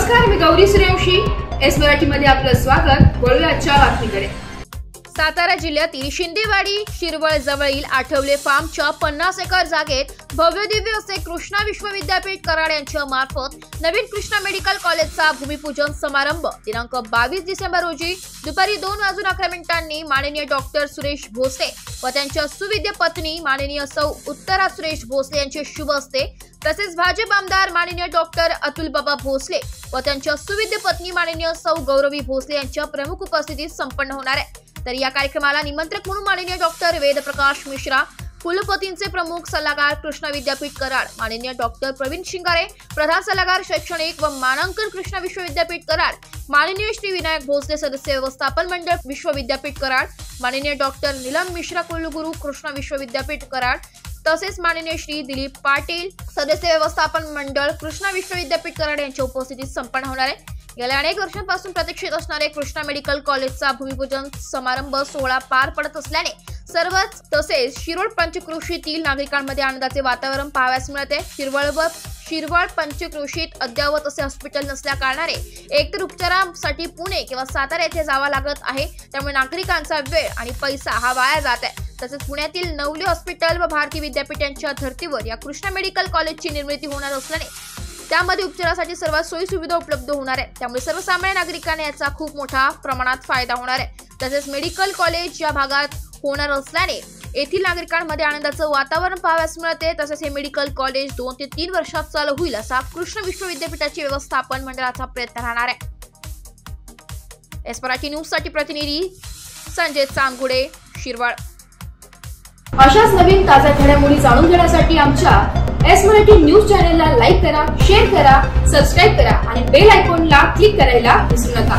नमस्कार, मी गौरी सूर्यवंशी. एस मराठीमध्ये आपलं स्वागत. वळूया आजच्या बातमीकडे. सातारा जिल्ह्यातील शिंदेवाडी शिरवळ जवळील आठवले फार्मच्या 50 एकर जागेत भव्यदिव्य असे कृष्णा विश्वविद्यापीठ कराड यांच्या मार्फत नवीन कृष्णा मेडिकल कॉलेजचा भूमिपूजन समारंभ दिनांक 22 डिसेंबर रोजी दुपारी 2:11 माननीय डॉक्टर सुरेश भोसले व त्यांच्या सुविद्य पत्नी माननीय सौ उत्तरा सुरेश भोसले यांचे शुभ हस्ते तसेच भाजप आमदार माननीय डॉक्टर अतुल बाबा भोसले व त्यांच्या सुविद्य पत्नी माननीय सौ गौरवी भोसले यांच्या प्रमुख उपस्थितीत संपन्न होणार आहे. तर या कार्यक्रमाला निमंत्रक म्हणून माननीय डॉक्टर वेदप्रकाश मिश्रा, कुलपतींचे प्रमुख सल्लागार कृष्णा विद्यापीठ कराड माननीय डॉक्टर प्रवीण शिंगारे, प्रधान सल्लागार शैक्षणिक व मानांकन कृष्णा विश्वविद्यापीठ कराड माननीय श्री विनायक भोसले, सदस्य व्यवस्थापन मंडळ विश्वविद्यापीठ कराड माननीय डॉक्टर नीलम मिश्रा, कुलगुरू कृष्णा विश्वविद्यापीठ कराड, तसेच माननीय श्री दिलीप पाटील, सदस्य व्यवस्थापन मंडळ कृष्णा विश्वविद्यापीठ कराड यांच्या उपस्थितीत संपन्न होणार आहे. गेल्या अनेक वर्षांपासून प्रतीक्षित असणारे कृष्णा मेडिकल कॉलेजचा भूमिपूजन समारंभ सोहळा पार पडत असल्याने सर्वच तसेच शिरोळ पंचक्रोशीतील नागरिकांमध्ये आनंदाचे वातावरण पाहावयास मिळते. शिरवळ पंचक्रोशीत अद्यावत असे हॉस्पिटल नसल्या कारणाने एकतर उपचारासाठी पुणे किंवा सातारा येथे जावा लागत आहे. त्यामुळे नागरिकांचा वेळ आणि पैसा हा वाया जात आहे. तसेच पुण्यातील नवले हॉस्पिटल व भारती विद्यापीठ यांच्या धर्तीवर या कृष्णा मेडिकल कॉलेजची निर्मिती होणार असल्याने त्यामध्ये उपचारासाठी सर्व सोयी सुविधा उपलब्ध होणार आहे. त्यामुळे सर्वसामान्य नागरिकांना याचा खूप मोठा प्रमाणात फायदा होणार आहे. तसेच मेडिकल कॉलेज या भागात होणार असल्याने येथील नागरिकांमध्ये आनंदाचं वातावरण पाहावयास मिळते. तसेच हे मेडिकल कॉलेज 2 ते 3 वर्षात चालू होईल असा कृष्ण विश्वविद्यापीठाचे व्यवस्थापन मंडळाचा प्रयत्न राहणार आहे. एस मराठी न्यूज साठी प्रतिनिधी संजय चांगुडे, शिरवळ. अशाच नवीन ताज्या घडामोडी जाणून घेण्यासाठी आमच्या एस मराठी न्यूज चॅनलला लाईक करा, शेअर करा, सबस्क्राईब करा आणि बेल आयकॉनला क्लिक करायला विसरू नका.